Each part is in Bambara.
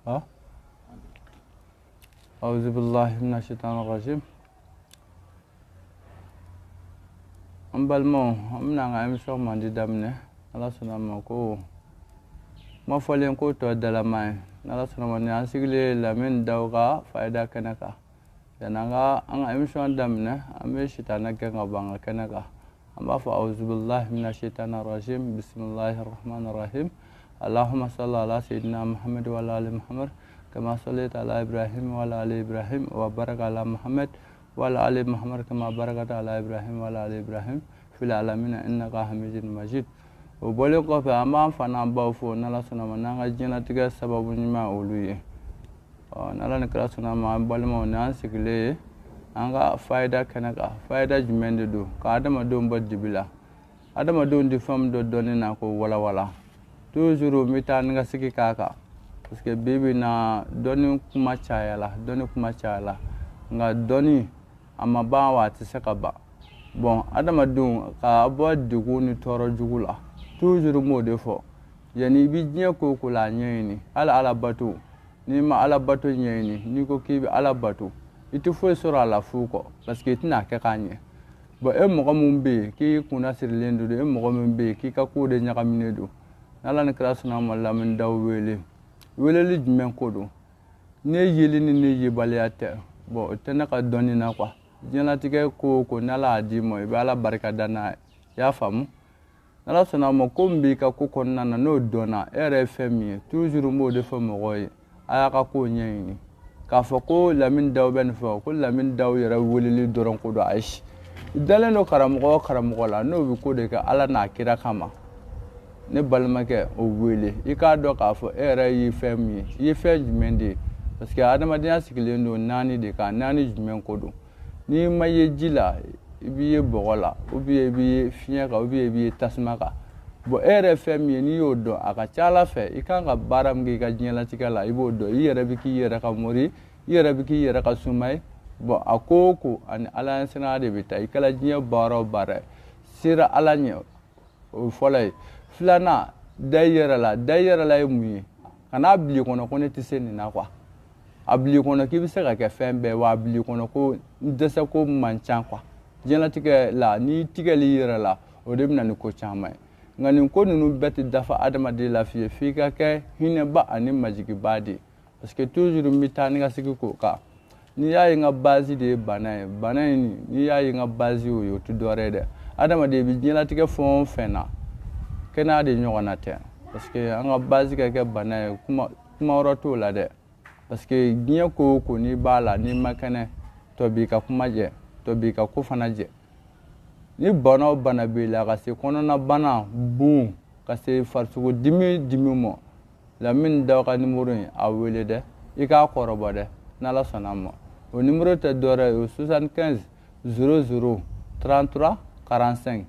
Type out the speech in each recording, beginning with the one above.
ها أعوذ بالله من الشيطان الرجيم ambalmo amna nga emission mandi damne ala sunama ko ma folen ko to dala mai ala sunama ni asigle lamin dawga faida kanaka yananga an emission damne ame shitana ke ngabanga kanaka amba fa auzu billahi minash shaitanir rajim bismillahir rahmanir rahim allahumma salli ala sayyidina muhammad wa ala ali muhammad kama sallaita ala ibrahim wa ala ali ibrahim wa baraka ala muhammad وعلى آل محمد كما باركت على إبراهيم وعلى آل إبراهيم في العالمين إنك حميد مجيد وبولي قف أمام فنا باوفو نلا سنا منا جينا تيجا سبب نما أولوية نلا نكرا سنا ما بالي ما ونان سكلي أنغا فايدة كنكا فايدة جمند دو كادم دوم بدجبلا أدم دوم دفهم دو دوني ناكو ولا ولا toujours mitan nga siki kaka parce que bibi na doni kuma chayala nga doni amma ba wa ti saka ba bon adama dun ka abo dugu ni toro jugula toujours mo defo yani bi nye ko kula nyeni ala batu ni ma ala batu nyeni ni ko ki ala batu itu fo sura la fuko parce que tina ka kanye bo e mo ko mumbe ki kuna sirlendu e mo ko mumbe ki ka ko de nyaka minedu nala ni krasuna mo la min dawwele wele li jmen ko do ne yeli ni ne yebaliate bon tena ka doni na kwa jena tike ko nala adimo e bala barka dana ya famu nala sona mo kombi ka ko konna na no dona RFM toujours mo de famo goy aya ka ko nyeni ka fa ko lamin daw ben fa ko lamin daw yara wolili doron ko do aish dale no karamo la no bi ko de ka ala na kira kama ne balmake o wele ika do ka fa RFM yi fejmendi parce que adamadiya sigilen do nani de ka nani jumen kodo ni maye jila biye bogola obiye biye finya obiye biye tasmaka bo RFM ni yodo aka chala fe ikanga baram gi ga nyela tikala ibodo yere biki yere ka mori yere biki yere ka sumai bo akoko an alliance na de bita ikala nya baro bare sira alanya o folay flana dayera la mu kana bli kono kono tiseni na kwa abli kono ki bise ka ke fembe wa abli kono ko ndese ko manchan kwa jena tike la ni tike li yira la o de bina ni ko chama ngani ko nunu beti dafa adama de la fie fika ke hine ba ani majiki badi parce que toujours mitani ga siki ko ka ni yayi nga bazi de banay ni yayi nga bazi o yo tu dore de adama de bi jena tike fon fena kena de nyona te parce que anga bazi ka ke banay kuma roto la de parce que ginya ko ni bala ni makane to bi ka kuma je to bi ka ko fana je ni bana be la ka se kono na bana bu ka se farsugo dimi mo la min da ka numero a wele de i ka korobo de na la sonamo o numero te dore 75 00 33 45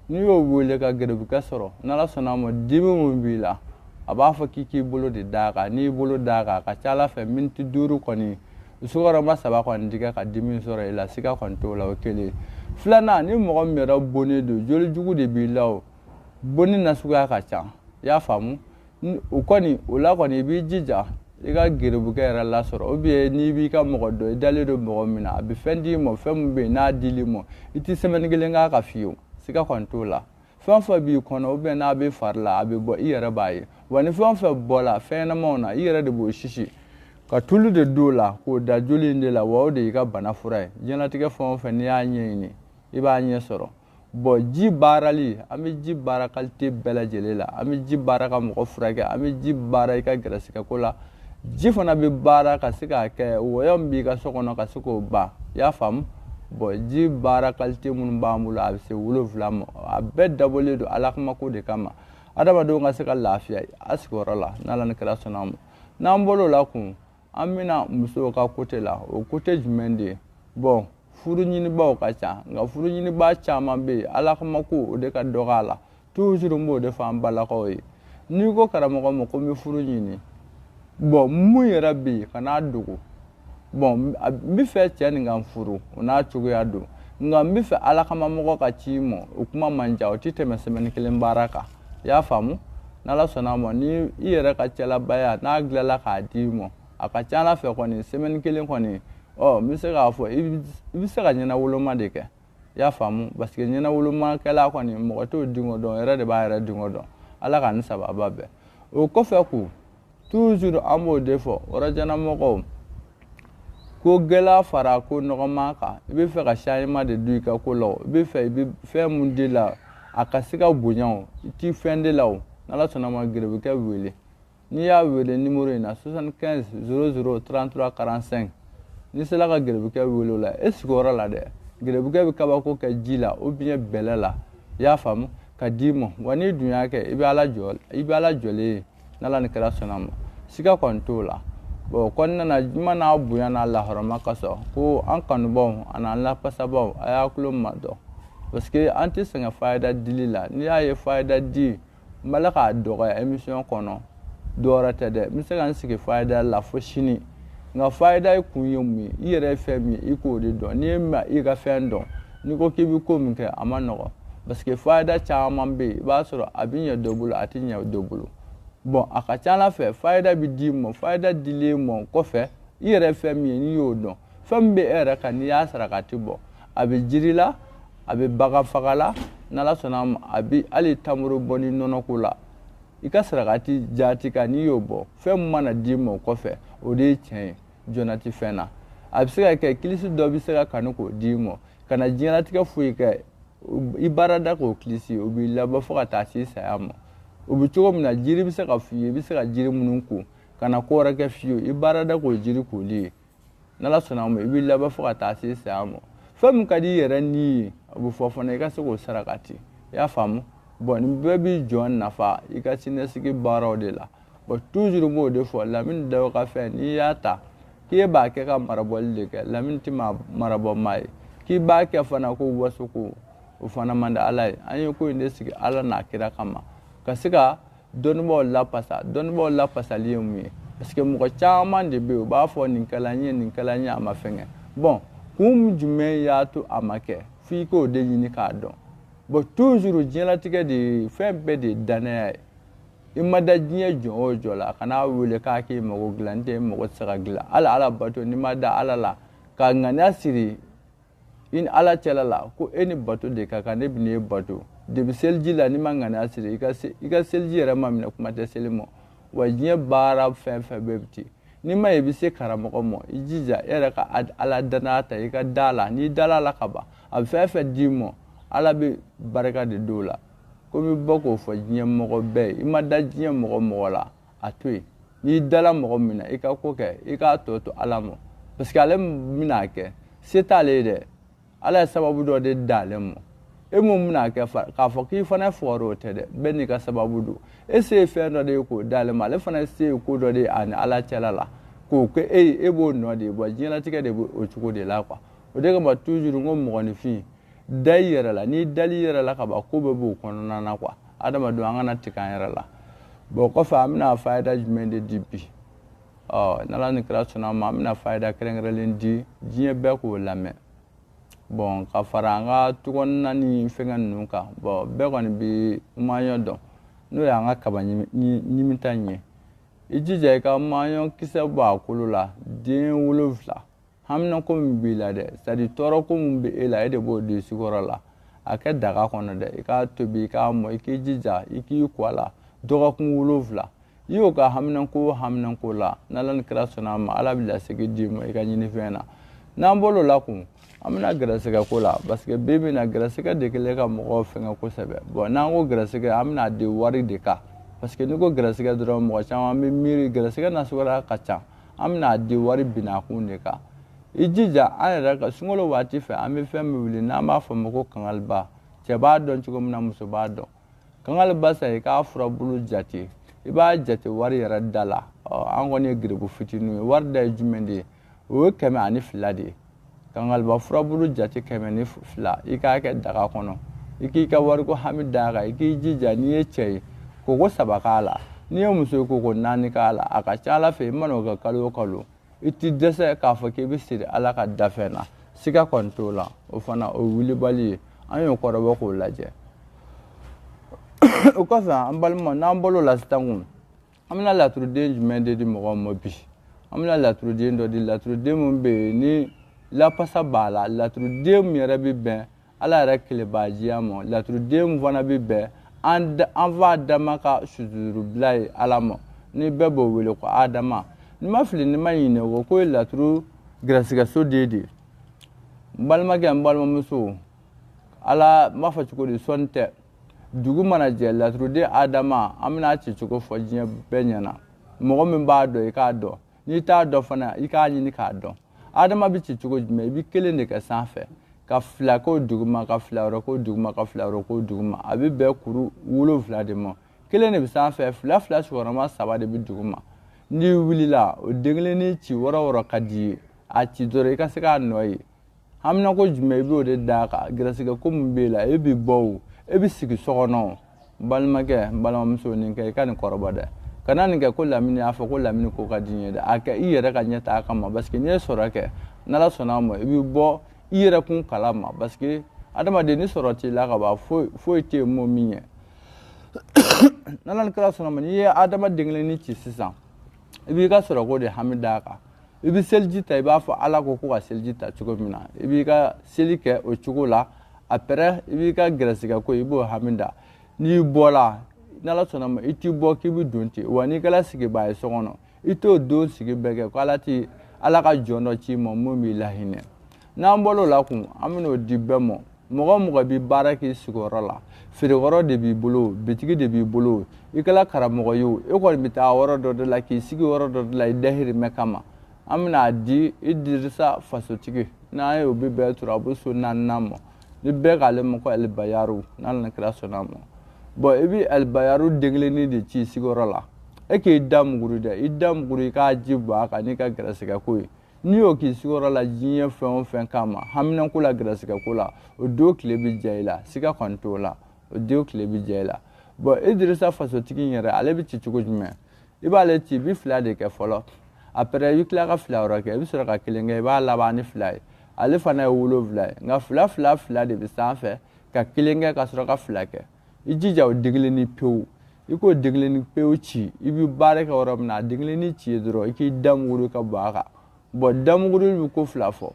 ni yo wele ka gere bu ka soro na la sonamo dimi mo bi la aba fa kiki bolo de daga ni bolo daga ka chala fe minti duru koni usugara masaba kon diga ka dimi soro ila sika kon to la okele flana ni mo mera boni do joli jugu de bilaw boni na suga ka cha ya famu u koni ula koni bi jija iga gerebu ka era la soro obi ni bi ka mo do dale do mo mina abi fendi mo fem be na dili mo iti semen gelenga ka fiyo sika kon to la fanfa bi kono obi na be farla abi bo iyere baye wani fanfa bola fena mona iyere de bo shishi ka tulu de dola ko da joli ndela wawde ka bana furai jena tige fanfa ni anyeni iba nye soro bo ji barali ami ji barakalte bela jelela ami ji baraka mo furake ami ji baraka grasika kola ji fana be baraka sika ke woyom bi ka sokono ka suko ba ya fam bo ji barakalte mun bamula abse wulo flamo abed dabole do alakma ko de kama adama do nga sika lafiya askorola nala ne kala sonam nambolo la kun amina muso ka kote la o kote jumende bon furu nyini ba ka cha nga furu nyini ba cha mambe alakma ko de ka dogala toujours mo de fam bala ko yi ni ko karamo ko mi furu nyini bon mu yarabi kana dugo bon mi fe tiani ngam furu ona chugo ya do ngam mi fe alakama mo ka chimo ukuma manja otite mesemeni kile baraka ya famu n'ala sɔnna ma ni i yɛrɛ ka cɛlabaya n'a dilanla k'a d'i ma a ka ca ala fɛ kɔni semaine kelen kɔni n bɛ se k'a fɔ i bɛ se ka ɲɛnawoloma de kɛ i y'a faamu parce que ɲɛnawolomakɛla kɔni mɔgɔ t'o dingo dɔn yɛrɛ de b'a yɛrɛ dingo dɔn ala ka nin sababa bɛɛ o kɔfɛ ko toujours an b'o de fɔ yɔrɔjanamɔgɔw ko gɛlɛya fara ko nɔgɔman kan i bɛ fɛ ka changement de don i ka ko la o i bɛ fɛ i bɛ fɛn mun de la a ka se ka bonya o i t'i fɛn de la o n'ala sɔnna ma gɛrɛbukɛ wele n'i y'a wele numéro in na 75 00 33 45 n'i sera ka gɛrɛbukɛ wele o la e sigiyɔrɔ la dɛ gɛrɛbukɛ bɛ kabako kɛ ji la ou bien bɛlɛ la i y'a faamu ka d'i ma wa n'i dun y'a kɛ i bɛ ala jɔlen ye n'ala ni kɛra sɔnna ma siga kɔni t'o la bon kɔnɔna na juma n'a bonya n'a lahɔrɔma kasɔ ko an kanubaw ani an lafasabaw a y'a tulo madɔ parce que an tɛ sɛgɛn fayida dili la n'i y'a ye fayida di n b'ala k'a dɔgɔya émission kɔnɔ dɔwɛrɛ tɛ dɛ n bɛ se ka n sigi fayida la fo sini nka fayida ye kun ye mun ye i yɛrɛ ye fɛn min ye i k'o de dɔn n'i ye ma i ka fɛn dɔn n'i ko k'i bɛ ko min kɛ a ma nɔgɔ parce que fayida caman bɛ yen i b'a sɔrɔ a bɛ ɲɛ dɔ bolo a tɛ ɲɛ dɔ bolo bon a ka ca ala fɛ fayida bɛ d'i ma fayida dilen ma kɔfɛ i yɛrɛ fɛn min ye n'i y'o dɔn fɛn min bɛ e yɛrɛ kan n'i y'a sarakati bɔ a bɛ jiri la a bɛ bagan faga la n'ala sɔnna ma a bɛ hali tamaro bɔ ni nɔnɔko la i ka sarakati jaati kan n'i y'o bɔ fɛn min mana d'i ma o kɔfɛ o de ye tiɲɛ ye jɔna tɛ fɛn na a bɛ se ka kɛ kilisi dɔ bɛ se ka kanu k'o d'i ma ka na diɲɛlatigɛ foyi kɛ i baarada k'o kilisi o b'i labɔ fo ka taa se saya ma o bɛ cogo min na jiri bɛ se ka f'i ye i bɛ se ka jiri minnu ko ka na ko wɛrɛ kɛ fiyewu i baarada k'o jiri koli ye n'ala sɔnna ma i b'i labɔ fo ka taa se saya ma fɛn min ka di i yɛrɛ ni ye a bɛ fɔ fana i ka se k'o sarakati i y'a faamu bon nin bɛɛ b'i jɔ nafa i ka siniɲɛsigi baaraw de la bon toujours b'o de fɔ Lamini Dawu ka fɛn n'i y'a ta k'e b'a kɛ ka marabɔli de kɛ Lamini tɛ marabɔ maa ye k'i b'a kɛ fana ko wasoko o fana man di ala ye an ye ko in de sigi ala n'a kira kama ka se ka dɔnnibaw lapasali ye mun ye parce que mɔgɔ caman de bɛ yen u b'a fɔ nin kɛla n ye nin kɛla n ye a ma fɛngɛ bon kun jumɛn y'a to a ma kɛ f'i k'o de ɲini k'a dɔn bon toujours diɲɛlatigɛ de fɛn bɛɛ de ye danaya ye i ma da diɲɛ jɔn o jɔ la kana wele k'a k'i mago dilan n tɛ mago tɛ se ka dilan ala bato n'i ma da ala la ka ŋaniya siri i ni ala cɛla la ko e ni bato de ka kan ne bɛ n'e bato debi seliji la n'i ma ŋaniya siri i ka seliji yɛrɛ ma minɛ kuma tɛ seli ma wa diɲɛ baara fɛn fɛn bɛɛ bɛ ten n'i ma ye i bɛ se karamɔgɔ ma i jija e yɛrɛ ka ala danaya ta i ka da la n'i dala la ka ban a bɛ fɛn fɛn d'i ma ala bɛ barika de don o la komi bɔ k'o fɔ diɲɛ mɔgɔ bɛɛ ye i ma da diɲɛ mɔgɔ la a to yen n'i dala mɔgɔ min na i ka ko kɛ i k'a tɔ to ala ma parce que ale bɛn'a kɛ se t'ale ye dɛ ala ye sababu dɔ de d'ale ma e mun bɛn'a kɛ k'a fɔ k'i fana fɔra o tɛ dɛ bɛɛ n'i ka sababu don e se ye fɛn dɔ de ye k'o d'ale ma ale fana se ye ko dɔ de ye a ni ala cɛla la k'o kɛ e ye e b'o nɔ de ye wa diɲɛlatigɛ de b'o cogo de la quoi o de kama toujours n ko mɔgɔninfin da i yɛrɛ la n'i dali i yɛrɛ la ka ban ko bɛɛ b'o kɔnɔna na quoi adamadenw an kana tigɛ an yɛrɛ la bon kɔfɛ an bɛna fayida jumɛn de di bi n'ala ni kira sɔnna ma an bɛna fayida kɛrɛnkɛrɛnlen di diɲɛ bɛɛ k'o lamɛn bon ka fara an ka tukɔnɔna ni fɛngɛ ninnu kan bon bɛɛ kɔni bɛ maɲɔ dɔn n'o y'an ka kaba ɲimita ye i jija i ka maɲɔ kisɛ bɔ a kolo la den 7 haminako min b'i la dɛ c'est à dire tɔɔrɔko min bɛ e la e de b'o di sukɔrɔ la a kɛ daga kɔnɔ dɛ i k'a tobi i k'a mɔ i k'i jija i k'i ko a la dɔgɔkun 7 i y'o ka haminako la n'ala ni kira sɔnna ma ala bɛ lasegi d'i ma i ka ɲinifɛn na n'an bɔr'o la kun an bɛna gɛrɛsɛgɛ ko la parce que bi bi in na gɛrɛsɛgɛ de kɛlen ka mɔgɔw fɛngɛ kosɛbɛ bon n'an ko gɛrɛsɛgɛ an bɛna di wari de kan parce que n'i ko gɛrɛsɛgɛ dɔrɔn mɔgɔ caman bɛ miiri gɛrɛsɛgɛ nasuguya ka ca an bɛna di wari binakun de kan i jija an yɛrɛ ka sunkalo waati fɛ an bɛ fɛn min wuli n'an b'a fɔ ma ko kangaliba cɛ b'a dɔn cogo min na muso b'a dɔn kangaliba sa i k'a furabulu jate i b'a jate wari yɛrɛ da la an kɔni ye giribu fitininw ye wari da ye jumɛn de ye o ye 102 de ye kangaliba furabulu jate 102 i k'a kɛ daga kɔnɔ i k'i ka wari ko hami d'a kan i k'i jija n'i ye cɛ ye koko 3 k'a la n'i ye muso ye koko 4 k'a la a ka ca ala fɛ i mana o kɛ kalo o kalo i ti dɛsɛ k'a fɔ k'i bɛ siri ala ka dafɛ na siga kɔni t'o la o fana o wulibali ye an y'o kɔrɔbɔ k'o lajɛ o kɔfɛ an balima n'an bolo la sisan kun an bɛna laturuden jumɛn de di mɔgɔw ma bi an bɛna laturuden dɔ di laturuden mun bɛ yen ni lapasa b'a la laturuden mun yɛrɛ bɛ bɛn ala yɛrɛ kelebaajiya ma laturuden mun fana bɛ bɛn an fa adama ka suturubila ye ala ma ni bɛɛ b'o wele ko adama ni ma fili ni ma ɲinɛ o ko ye laturu gɛrɛsɛgɛso de ye de n balimakɛ n balimamuso ala m'a fɔ cogo di sɔnni tɛ dugu mana jɛ laturuden adama an bɛna ci cogo fɔ diɲɛ bɛɛ ɲɛna mɔgɔ min b'a dɔn i k'a dɔn n'i t'a dɔn fana i k'a ɲini k'a dɔn adama bɛ ci cogo jumɛn i bɛ kelen de kɛ sanfɛ ka fila k'o duguma ka fila wɛrɛ k'o duguma ka fila wɛrɛ k'o duguma a bɛ bɛn kuru 7 de ma kelen de bɛ sanfɛ fila sigiyɔrɔma 3 de bɛ duguma n'i wulila o den kelen ni ci wɔɔrɔ ka di ye a ci dɔrɔn i ka se k'a nɔ ye hamina ko jumɛn i b'o de d'a kan gɛrɛsɛgɛ ko min b'e la e bɛ bɔ o e bɛ sigi so kɔnɔ balimakɛ n balimamuso nin kɛ i ka nin kɔrɔbɔ dɛ kana nin kɛ ko lamini y'a fɔ ko lamini ko ka di n ye dɛ a kɛ i yɛrɛ ka ɲɛ taa kama parce que n'i ye sɔrɔ kɛ n'ala sɔnna ma i bɛ bɔ i yɛrɛ kun kalama parce que adamaden ni sɔrɔ t'i la ka ban foyi tɛ yen mɔ min ye n'ala ni kira sɔnna ma n'i ye adamaden kelen ni ci sisan i b'i ka sɔrɔ ko de hami d'a kan i bɛ seliji ta i b'a fɔ ala ko ka seliji ta cogo min na i b'i ka seli kɛ o cogo la après i b'i ka gɛrɛsɛgɛ ko i b'o hami da n'i bɔra n'ala sɔnna ma i t'i bɔ k'i bɛ don ten wa n'i kɛla sigibaa ye so kɔnɔ i t'o don sigi bɛɛ kɛ ko ala ka jɔn dɔ ci ma mun b'i lahinɛ n'an bɔr'o la kun an bɛn'o di bɛɛ ma mɔgɔ o mɔgɔ bɛ baara k'i sigiyɔrɔ la feerekɔrɔ de b'i bolo bitigi de b'i bolo i kɛla karamɔgɔ ye o e kɔni bɛ taa yɔrɔ dɔ de la k'i sigi yɔrɔ dɔ de la i dahirimɛ kama an bɛna di Idirisa fasotigi n'an ye o bɛ bɛɛ turabuso 4 ma ni bɛɛ k'ale ma ko alibayaru n'ala ni kira sɔnna ma bon i bɛ alibayaru den kelennin de ci sigiyɔrɔ la e k'i da muguri dɛ i da muguri i k'a ji bɔ a kan n'i ka gɛrɛsɛgɛ ko ye n'i y'o k'i sigiyɔrɔ la diɲɛ fɛn o fɛn kama haminako la gɛrɛsɛgɛ ko la o don tile bɛ diya i la siga kɔni t'o la o don tile bɛ diya i la bon Idirisa fasotigi in yɛrɛ ale bɛ ci cogo jumɛn i b'ale ci i bɛ 2 de kɛ fɔlɔ après i bɛ tila ka 2 wɛrɛ kɛ i bɛ sɔrɔ ka 1 kɛ i b'a laban ni 2 ye ale fana ye 7 ye nka 2 de bɛ sanfɛ ka 1 kɛ ka sɔrɔ ka 2 kɛ i jija o den kelennin pewu i k'o den kelennin pewu ci i bɛ baara kɛ yɔrɔ min na a den kelennin ci ye dɔrɔn i k'i da muguri ka bɔ a kan bon da muguri bɛ ko 2 fɔ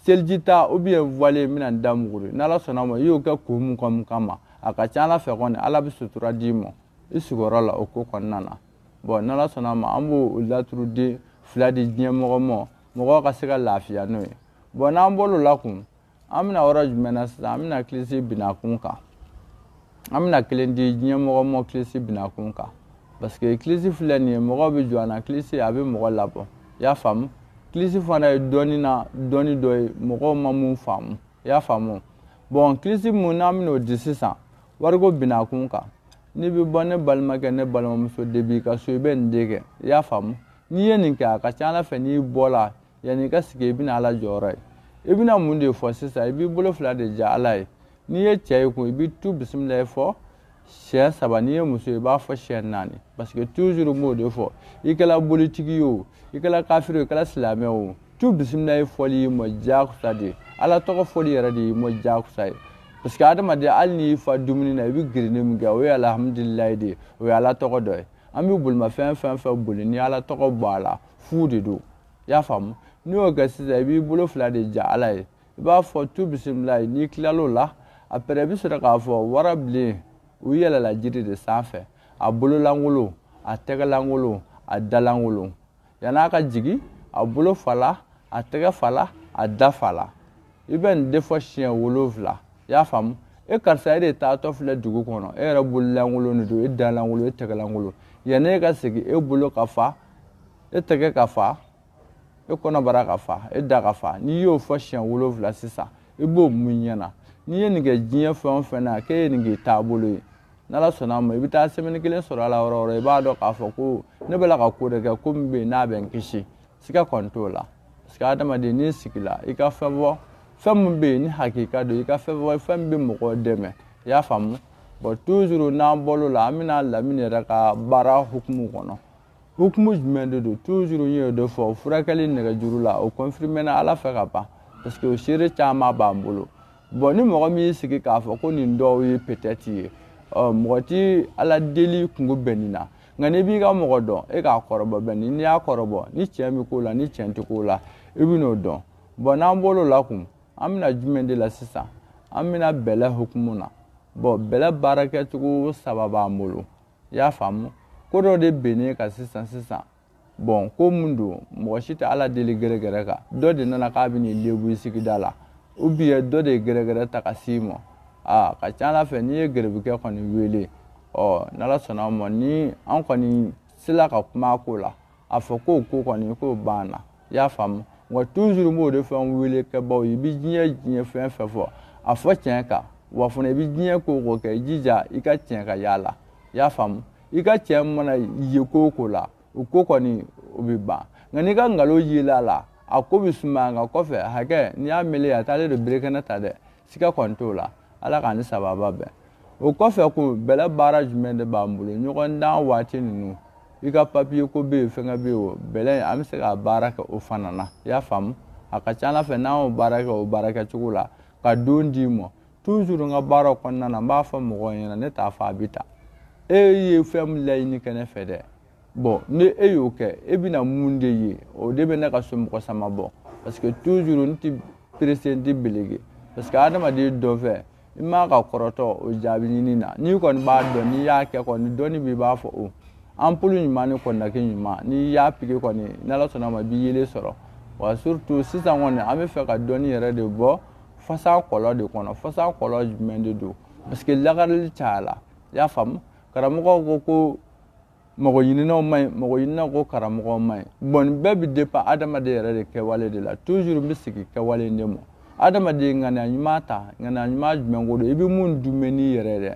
seliji ta ou bien voile n bɛna da muguri n'ala sɔnna ma i y'o kɛ ko mun kama a ka ca ala fɛ kɔni ala bɛ sutura d'i ma i sigiyɔrɔ la o ko kɔnɔna na bon n'ala sɔnna ma an b'o laturuden 2 di diɲɛ mɔgɔ ma mɔgɔw ka se ka lafiya n'o ye bon n'an bɔr'o la kun an bɛna yɔrɔ jumɛn na sisan an bɛna kilisi binakun kan an bɛna 1 di diɲɛ mɔgɔ ma kilisi binakun kan parce que kilisi filɛ nin ye mɔgɔw bɛ jɔ a na kilisi a bɛ mɔgɔ labɔ i y'a faamu kilisi fana ye dɔnni dɔ ye mɔgɔw ma mun faamu i y'a faamu bon kilisi mun n'an bɛn'o di sisan wariko binakun kan n'i bɛ bɔ ne balimakɛ ne balimamuso de b'i ka so i bɛ nin de kɛ i y'a faamu n'i ye nin kɛ a ka ca ala fɛ n'i bɔla yanni i ka sigi i bɛna ala jɔyɔrɔ ye i bɛna mun de fɔ sisan i b'i bolo 2 de ja ala ye n'i ye cɛ ye kun i bɛ tu bisimila fɔ siɲɛ 3 n'i ye muso i b'a fɔ siɲɛ 4 parce que toujours m'o de fɔ i kɛla bolitigi ye o i kɛla kafiri o i kɛla silamɛ o tu bisimila fɔli y'i ma diyagosa de ala tɔgɔ fɔli yɛrɛ de y'i ma diyagosa ye parce que adamaden hali n'i fa dumuni na i bɛ girinni min kɛ o ye alhamdulilayi de ye o ye ala tɔgɔ dɔ ye an bɛ bolimafɛn fɛn boli ni ala tɔgɔ bɔ a la fu de don i y'a faamu n'i y'o kɛ sisan i b'i bolo 2 de ja ala ye i b'a fɔ tu bisimila n'i tilal'o la après i bɛ sɔrɔ k'a fɔ warabilen u yɛlɛla jiri de sanfɛ a bololankolon a tɛgɛlankolon a dalankolon yan'a ka jigin a bolo fala a tɛgɛ fala a da fala i bɛ nin de fɔ siɲɛ 7 i y'a faamu e karisa e de taatɔ filɛ dugu kɔnɔ e yɛrɛ bololankolon de don e dalankolon e tɛgɛlankolon yanni e ka segin e bolo ka fa e tɛgɛ ka fa e kɔnɔbara ka fa e da ka fa n'i y'o fɔ siɲɛ 7 sisan i b'o mun ɲɛna n'i ye nin kɛ diɲɛ fɛn o fɛn na k'e ye nin k'i taabolo ye n'ala sɔnna ma i bɛ taa semaine 1 sɔrɔ a la yɔrɔ o yɔrɔ i b'a dɔn k'a fɔ ko ne bɛ la ka ko de kɛ ko min bɛ yen n'a bɛ n kisi siga kɔni t'o la parce que adamaden n'i sigila i ka fɛn bɔ fɛn min bɛ yen ni hakika don i ka fɛn bɔ fɛn min bɛ mɔgɔw dɛmɛ i y'a faamu bon toujours n'an bɔr'o la an bɛna lamini yɛrɛ ka baara hukumu kɔnɔ hukumu jumɛn de don toujours n y'o de fɔ furakɛli nɛgɛjuru la o confirmé na ala fɛ ka ban parce que o seere caman b'an bolo bon ni mɔgɔ min y'i sigi k'a fɔ ko nin dɔw ye peut-être ye mɔgɔ ti ala deli kungo bɛnina nka n'i b'i ka mɔgɔ dɔn e k'a kɔrɔbɔ bɛnni n'i y'a kɔrɔbɔ ni tiɲɛ bɛ k'o la ni tiɲɛ tɛ k'o la i bɛ n'o dɔn n'an bɔr'o la kun an bɛna jumɛn de la sisan an bɛna bɛlɛ hukumu na bɛlɛ baara kɛcogo 3 b'an bolo i y'a faamu ko dɔ de bennen ka sisan ko mun don mɔgɔ si tɛ ala deli gɛrɛgɛrɛ kan dɔ de nana k'a bɛ n'i lebu sigida la dɔ de ye gɛrɛgɛrɛ ta ka s'i ma ka ca ala fɛ n'i ye gɛrɛbukɛ kɔni wele n'ala sɔnna ma ni an kɔni sela ka kuma ko la a fɔ k'o ko kɔni k'o banna i y'a faamu nka toujours m'o de fɛn wele kɛbaw i bɛ diɲɛ fɛn fɛn fɔ a fɔ tiɲɛ kan wa fana i bɛ diɲɛ ko o ko kɛ i jija i ka tiɲɛ ka yala i y'a faamu i ka tiɲɛ mana ye ko o ko la o ko kɔni o bɛ ban nka n'i ka nkalon yela la a ko bɛ sumaya nka kɔfɛ hakɛ n'i y'a mele a t'ale de berekɛnɛ ta dɛ siga kɔni t'o la ala k'an ni sababa bɛn o kɔfɛ ko bɛlɛ baara jumɛn de b'an bolo ɲɔgɔn dan waati ninnu i ka papiye ko bɛ yen fɛnkɛ bɛ yen o bɛlɛ an bɛ se ka baara kɛ o fana na i y'a faamu a ka ca ala fɛ n'an y'o baara kɛ o baara kɛcogo la ka don d'i ma toujours n ka baaraw kɔnɔna na n b'a fɔ mɔgɔw ɲɛna ne t'a fɔ a bɛ ta e ye fɛn min laɲini kɛ ne fɛ dɛ ni e y'o kɛ e bɛna mun de ye o de bɛ ne ka somɔgɔ sama bɔ parce que toujours n tɛ pressé n tɛ belege parce que adamaden dɔ fɛ i m'a ka kɔrɔtɔ o jaabi ɲini na n'i kɔni b'a dɔn n'i y'a kɛ kɔni dɔnni b'i b'a fɔ o ampulu ɲuman ni kɔndaki ɲuman n'i y'a pigi kɔni n'ala sɔnna ma i b'i yelen sɔrɔ wa surtout sisan kɔni an bɛ fɛ ka dɔnni yɛrɛ de bɔ fasa kɔlɔ de kɔnɔ fasa kɔlɔ jumɛn de don parce que lagarili cayala i y'a faamu karamɔgɔw ko mɔgɔ ɲininaw man ɲi mɔgɔ ɲininaw ko karamɔgɔw man ɲi nin bɛɛ bɛ dépend adamaden yɛrɛ de kɛwale de la toujours n bɛ sigi kɛwale de ma adamaden ŋaniya ɲuman ta ŋaniya ɲuman jumɛn ko don i bɛ mun dunmɛ n'i yɛrɛ dɛ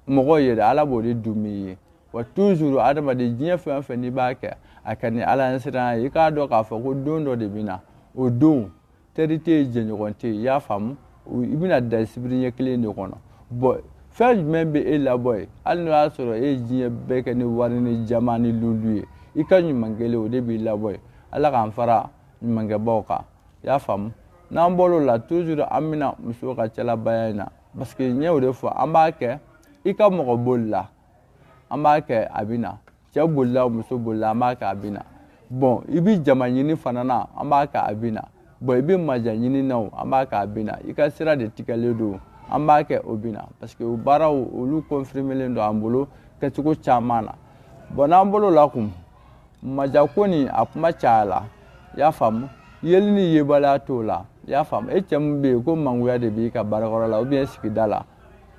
mɔgɔ ye dɛ ala b'o de dunmɛ i ye wa toujours adamaden diɲɛ fɛn o fɛn n'i b'a kɛ a ka ni ala ɲɛsiranya ye i k'a dɔn k'a fɔ ko don dɔ de bɛ na o don teri tɛ yen jɛɲɔgɔn tɛ yen i y'a faamu i bɛna da sibiri ɲɛ kelen de kɔnɔ fɛn jumɛn bɛ e labɔ ye hali n'o y'a sɔrɔ e ye diɲɛ bɛɛ kɛ ni wari ni jama ni lulu ye i ka ɲuman kelen o de b'i labɔ ye ala k'an fara ɲumankɛbaw kan i y'a faamu n'an bɔr'o la toujours an bɛna musow ka cɛlabaya in na parce que n y'o de fɔ an b'a kɛ i ka mɔgɔ boli la an b'a kɛ a bɛ na cɛ bolila muso bolila an b'a kɛ a bɛ na i bɛ jama ɲini fana na an b'a kɛ a bɛ na i bɛ maja ɲini na an b'a kɛ a bɛ na i ka sira de tigɛlen don an b'a kɛ o bɛ na parce que o baaraw olu confirmelen don an bolo kɛcogo caman na n'an bolo la kun maja ko nin a kuma cayala i y'a faamu yeli ni yebaliya t'o la i y'a faamu e cɛ min bɛ yen ko mangoya de b'i ka baarakɔrɔ la ou bien sigida la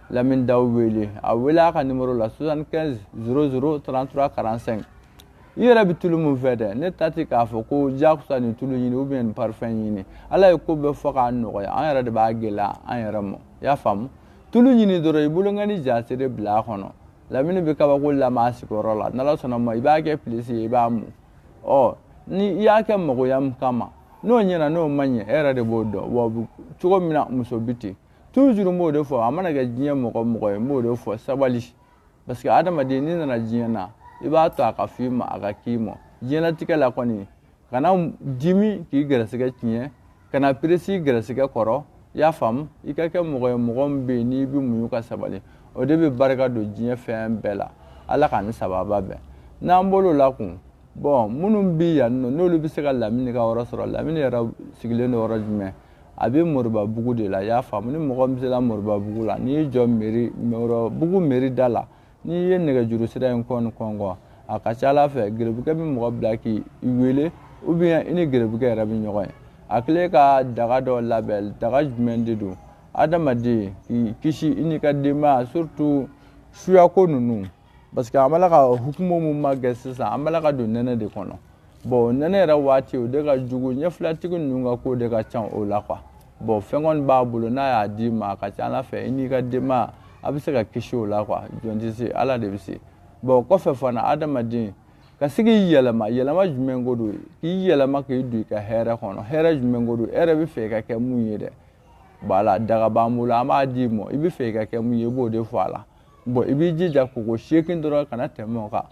Lamine Dawu wele a wele a ka numéro la 75 00 33 45 i yɛrɛ bɛ tulu min fɛ dɛ ne ta tɛ k'a fɔ ko jakusa nin tulu ɲini ou bien nin parfum ɲini ala ye ko bɛɛ fɔ k'a nɔgɔya an yɛrɛ de b'a gɛlɛya an yɛrɛ ma i y'a faamu tulu ɲini dɔrɔn i bolo ŋani jasere bila a kɔnɔ Lamine bɛ kabako lama a sigiyɔrɔ la n'ala sɔnna ma i b'a kɛ pilisi ye i b'a mun ni i y'a kɛ magoya min kama n'o ɲɛna n'o ma ɲɛ e yɛrɛ de b'o dɔn wa cogo min na muso bi ten toujours n b'o de fɔ a mana kɛ diɲɛ mɔgɔ mɔgɔ ye n b'o de fɔ sabali parce que adamaden n'i nana diɲɛ na i b'a to a ka f'i ma a ka k'i ma diɲɛlatigɛ la kɔni kana dimi k'i gɛrɛsɛgɛ tiɲɛ kana peresi gɛrɛsɛgɛ kɔrɔ i y'a faamu i ka kɛ mɔgɔ ye mɔgɔ min bɛ yen n'i bɛ muɲu ka sabali o de bɛ barika don diɲɛ fɛn bɛɛ la ala k'an ni sababa bɛn n'an bolo la kun minnu bɛ yan nɔ n'olu bɛ se ka Lamine ka yɔrɔ sɔrɔ Lamine yɛrɛ sigilen don yɔrɔ jumɛn a bɛ Moribabugu de la i y'a faamu ni mɔgɔ min sera Moribabugu la n'i y'i jɔ Moribabugu mairie da la n'i ye nɛgɛjuru sira in kɔn a ka ca ala fɛ gɛrɛbukɛ bɛ mɔgɔ bila k'i wele ou bien i ni gɛrɛbukɛ yɛrɛ bɛ ɲɔgɔn ye a kile ka daga dɔ labɛn daga jumɛn de don adamaden k'i kisi i n'i ka denbaya surtout suyako ninnu parce que an b'a la ka hukumu mun ma kɛ sisan an b'a la ka don nɛnɛ de kɔnɔ nɛnɛ yɛrɛ waati o de ka jugu ɲɛfilatigi ninnu ka ko de ka ca o la quoi fɛn kɔni b'a bolo n'a y'a d'i ma a ka ca ala fɛ i n'i ka denbaya a bɛ se ka kisi o la quoi jɔn tɛ se ala de bɛ se kɔfɛ fana adamaden ka se k'i yɛlɛma jumɛn ko don k'i yɛlɛma k'i don i ka hɛrɛ kɔnɔ hɛrɛ jumɛn ko don e yɛrɛ bɛ fɛ i ka kɛ mun ye dɛ daga b'an bolo an b'a d'i ma i bɛ fɛ i ka kɛ mun ye i b'o de fɔ a la i b'i jija koko 8 dɔrɔn kana tɛmɛ o kan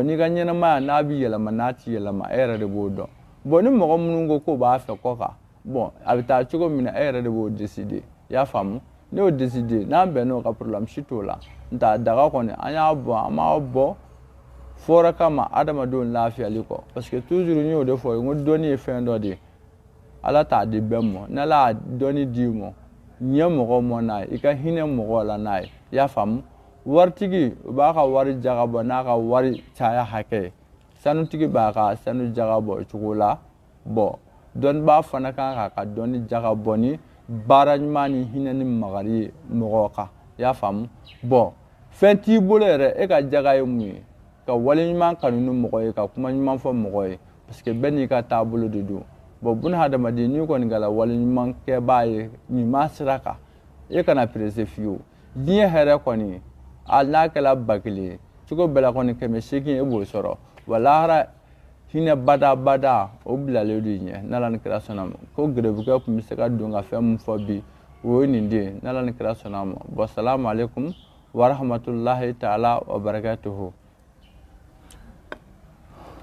n'i ka ɲɛnamaya n'a bɛ yɛlɛma n'a tɛ yɛlɛma e yɛrɛ de b'o dɔn ni mɔgɔ minnu ko k'o b'a fɛ kɔ kan a bɛ taa cogo min na e yɛrɛ de b'o décider i y'a faamu n'o décider n'an bɛnn'o ka problème si t'o la nta daga kɔni an y'a bɔ an m'a bɔ fɔra kama adamadenw lafiyali kɔ parce que toujours n y'o de fɔ n ko dɔnni ye fɛn dɔ de ye ala t'a di bɛɛ ma n'ala y'a dɔnni d'i ma ɲɛ mɔgɔ mɔ n'a ye i ka hinɛ mɔgɔw la n'a ye i y'a faamu waritigi o b'a ka wari jagabɔ n'a ka wari caya hakɛ ye sanutigi b'a ka sanu jagabɔ o cogo la dɔnnibaa fana kan k'a ka dɔnni jagabɔ ni baara ɲuman ni hinɛ ni magari ye mɔgɔw kan i y'a faamu fɛn t'i bolo yɛrɛ e ka jaga ye mun ye ka wale ɲuman kanu ni mɔgɔ ye ka kuma ɲuman fɔ mɔgɔ ye parce que bɛɛ n'i ka taabolo de don buna hadamaden n'i kɔni kɛra wale ɲuman kɛbaa ye ɲuman sira kan e kana perese fiyewu diɲɛ hɛrɛ kɔni a n'a kɛra ba kelen ye cogo bɛɛ la kɔni 800 e b'o sɔrɔ wa lahara hinɛ bada o bilalen de ɲɛ n'ala ni kira sɔnna ma ko gɛrɛbukɛ tun bɛ se ka don ka fɛn min fɔ bi o ye nin de ye n'ala ni kira sɔnna ma salamu alaikum wa rahmatulahi ta'ala wa barakatuhu